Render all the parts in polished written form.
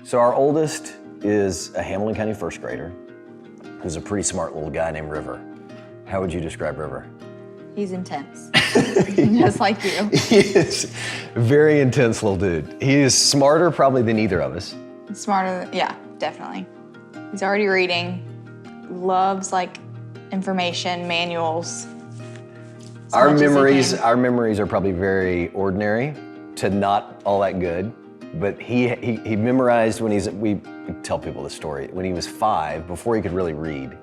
So our oldest is a Hamilton County first grader who's a pretty smart little guy named River. How would you describe River? He's intense, just like you. He is a very intense little dude. He is smarter probably than either of us. Smarter, yeah, definitely. He's already reading, loves like information, manuals. Our memories are probably very ordinary to not all that good, but he memorized we tell people the story, when he was 5, before he could really read,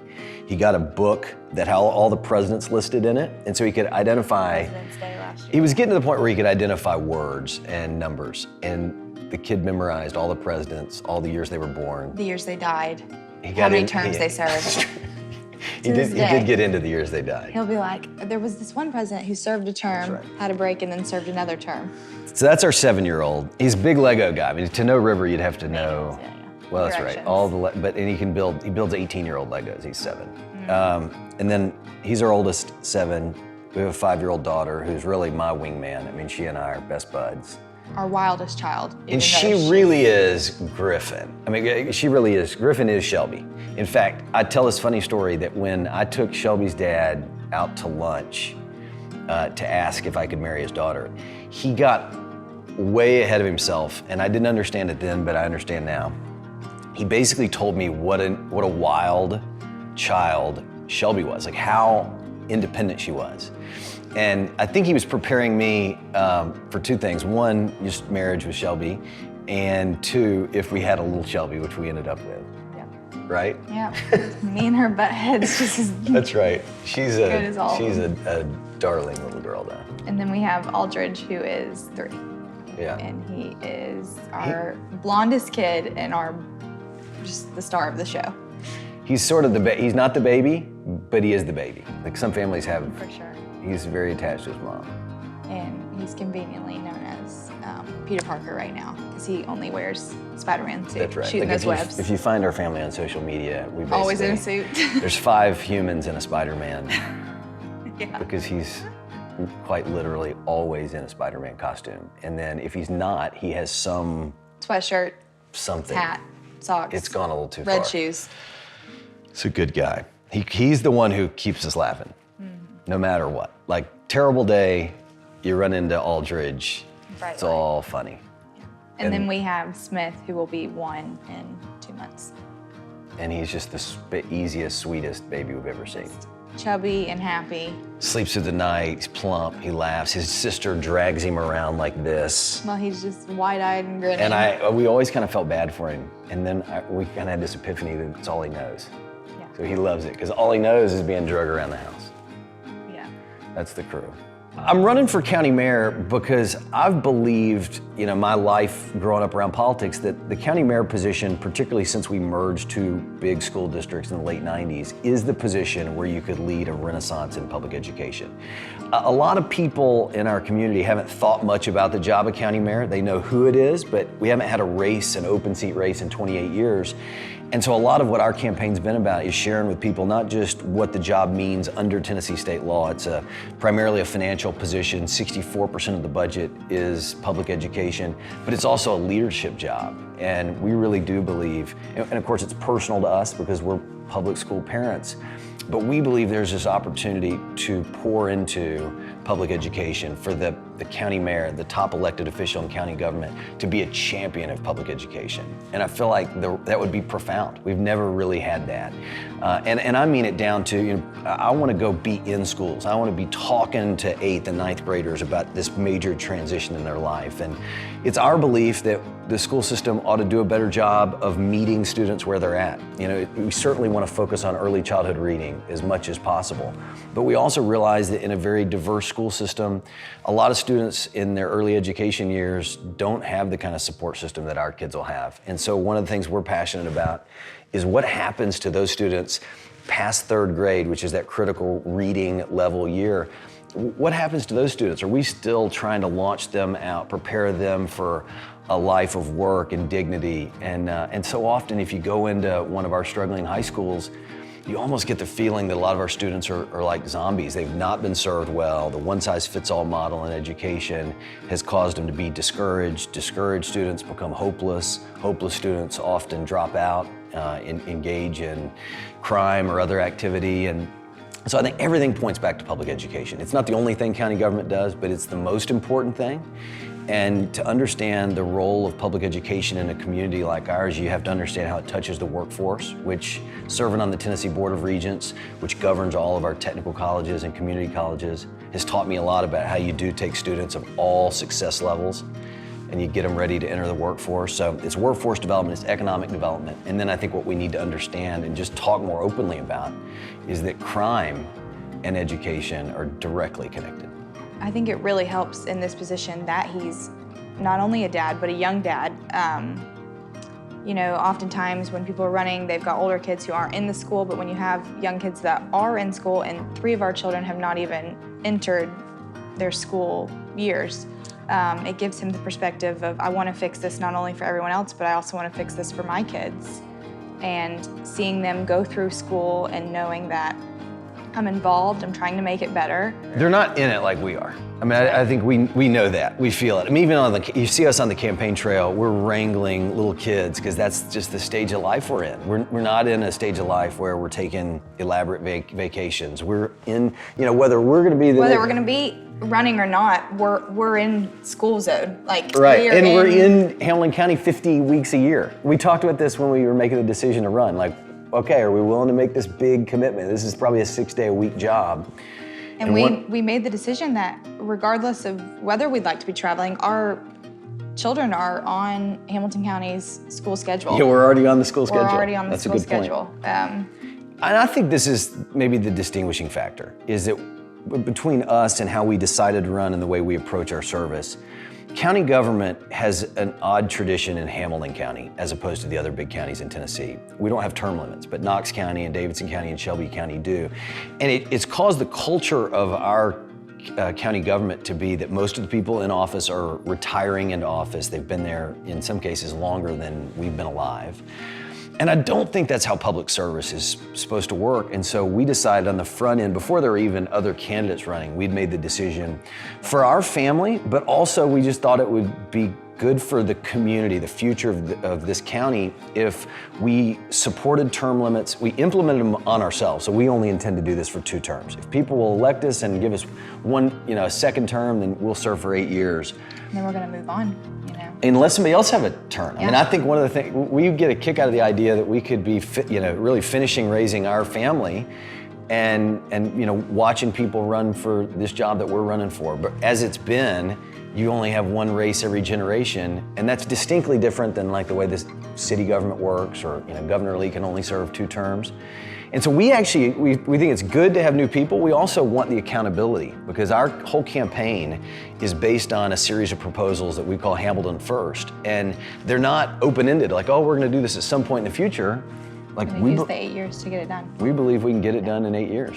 he got a book that had all the presidents listed in it, and so he could identify. President's Day last year. He was getting to the point where he could identify words and numbers, and the kid memorized all the presidents, all the years they were born. The years they died, He how many terms they served. He did get into the years they died. He'll be like, there was this one president who served a term, That's right. had a break, and then served another term. So that's our 7-year-old. He's a big Lego guy. I mean, to know River, you'd have to know. Yeah. Well, that's Directions. right. And he builds 18-year-old Legos. He's 7. And then he's our oldest 7. We have a 5-year-old daughter who's really my wingman. I mean, she and I are best buds. Our wildest child. And she really is Griffin. I mean, she really is. Griffin is Shelby. In fact, I tell this funny story that when I took Shelby's dad out to lunch to ask if I could marry his daughter, he got way ahead of himself, and I didn't understand it then, but I understand now. He basically told me what a wild child Shelby was, like how independent she was. And I think he was preparing me for 2 things. 1, just marriage with Shelby, and 2, if we had a little Shelby, which we ended up with. Yeah. Right? Yeah. Me and her butt heads just as That's right. She's good as all of a darling little girl though. And then we have Aldridge, who is 3. Yeah. And he is our blondest kid and just the star of the show. He's sort of he's not the baby, but he is the baby. Like some families have. For sure. He's very attached to his mom. And he's conveniently known as Peter Parker right now, because he only wears Spider-Man suit, That's right. shooting Like those webs. if you find our family on social media, we basically Always in a suit. There's 5 humans and a Spider-Man. Yeah. Because he's quite literally always in a Spider-Man costume. And then if he's not, he has some Sweatshirt, something. hat, socks. It's gone a little too far. Red shoes. He's a good guy. He's the one who keeps us laughing, no matter what. Like, terrible day, you run into Aldridge, Bright it's light. all funny. And then we have Smith, who will be 1 in 2 months. And he's just the easiest, sweetest baby we've ever seen. Chubby and happy. Sleeps through the night, he's plump, he laughs. His sister drags him around like this. Well, he's just wide-eyed and grinning. And we always kind of felt bad for him. And then we kind of had this epiphany that it's all he knows. Yeah. So he loves it, because all he knows is being drugged around the house. Yeah. That's the crew. I'm running for county mayor because I've believed, my life growing up around politics, that the county mayor position, particularly since we merged 2 big school districts in the late 90s, is the position where you could lead a renaissance in public education. A lot of people in our community haven't thought much about the job of county mayor. They know who it is, but we haven't had an open seat race in 28 years. And so a lot of what our campaign's been about is sharing with people not just what the job means under Tennessee state law. It's primarily a financial position. 64% of the budget is public education, but it's also a leadership job. And we really do believe, and of course it's personal to us because we're public school parents, but we believe there's this opportunity to pour into public education for the county mayor, the top elected official in county government, to be a champion of public education. And I feel like that would be profound. We've never really had that. And I mean it down to, I want to go be in schools. I want to be talking to 8th and 9th graders about this major transition in their life. And it's our belief that the school system ought to do a better job of meeting students where they're at. We certainly want to focus on early childhood reading as much as possible. But we also realize that in a very diverse school system, a lot of students in their early education years don't have the kind of support system that our kids will have. And so one of the things we're passionate about is what happens to those students past 3rd grade, which is that critical reading level year. What happens to those students? Are we still trying to launch them out, prepare them for a life of work and dignity? And so often, if you go into one of our struggling high schools, you almost get the feeling that a lot of our students are like zombies. They've not been served well. The one-size-fits-all model in education has caused them to be discouraged. Discouraged students become hopeless. Hopeless students often drop out, engage in crime or other activity. And so I think everything points back to public education. It's not the only thing county government does, but it's the most important thing. And to understand the role of public education in a community like ours, you have to understand how it touches the workforce, which serving on the Tennessee Board of Regents, which governs all of our technical colleges and community colleges, has taught me a lot about how you do take students of all success levels and you get them ready to enter the workforce. So it's workforce development, it's economic development. And then I think what we need to understand and just talk more openly about is that crime and education are directly connected. I think it really helps in this position that he's not only a dad, but a young dad. You know, oftentimes when people are running, they've got older kids who aren't in the school, but when you have young kids that are in school, and 3 of our children have not even entered their school years, it gives him the perspective of, I want to fix this not only for everyone else, but I also want to fix this for my kids. And seeing them go through school and knowing that I'm involved, I'm trying to make it better. They're not in it like we are. I mean, I think we know that, we feel it. I mean, even you see us on the campaign trail, we're wrangling little kids because that's just the stage of life we're in. We're not in a stage of life where we're taking elaborate vacations. We're in, you know, whether we're going to be running or not, we're in school zone. Like, right, and we're in Hamilton County 50 weeks a year. We talked about this when we were making the decision to run. Like, okay, are we willing to make this big commitment? This is probably a 6-day-a-week job. And we made the decision that regardless of whether we'd like to be traveling, our children are on Hamilton County's school schedule. Yeah, we're already on the school schedule. We're already on the That's school a good schedule. Point. And I think this is maybe the distinguishing factor, is that between us and how we decided to run and the way we approach our service, county government has an odd tradition in Hamilton County as opposed to the other big counties in Tennessee. We don't have term limits, but Knox County and Davidson County and Shelby County do. And it's caused the culture of our county government to be that most of the people in office are retiring into office. They've been there, in some cases, longer than we've been alive. And I don't think that's how public service is supposed to work. And so we decided on the front end, before there were even other candidates running, we'd made the decision for our family, but also we just thought it would be good for the community, the future of this county, if we supported term limits. We implemented them on ourselves, so we only intend to do this for 2 terms. If people will elect us and give us a second term, then we'll serve for 8 years. And then we're gonna move on, you know. Unless somebody else have a turn. Yeah. I mean, I think one of the things, we get a kick out of the idea that we could be, really finishing raising our family and watching people run for this job that we're running for. But as it's been, you only have one race every generation, and that's distinctly different than like the way this city government works, or Governor Lee can only serve 2 terms. And so we think it's good to have new people. We also want the accountability, because our whole campaign is based on a series of proposals that we call Hamilton First. And they're not open-ended, like, oh, we're gonna do this at some point in the future. Like, we use the 8 years to get it done. We believe we can get it done in 8 years.